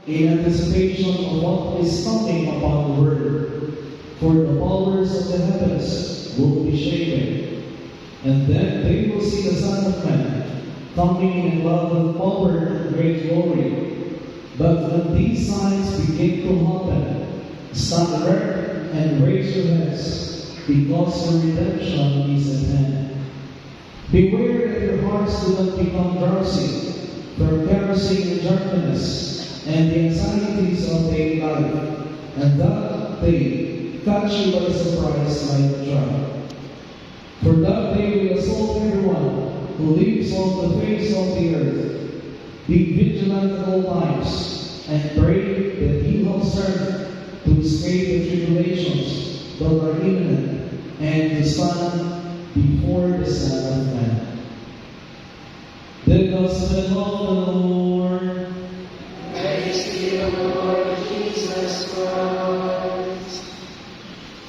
in anticipation of what is coming upon the world. For the powers of the heavens will be shaken, and then they will see the Son of Man coming in love with power and great glory. But when these signs begin to happen, stand erect and raise your heads, because your redemption is at hand. Beware that your hearts do not become drowsy from carousing in darkness and the anxieties of daily life, and that they catch you by surprise like a trap. For that day will assault everyone who lives on the face of the earth. Be vigilant at all times, and pray that you have strength to escape the tribulations that are imminent, and to stand before the Son of Man. The Gospel of the Lord. Praise to you, Lord Jesus Christ.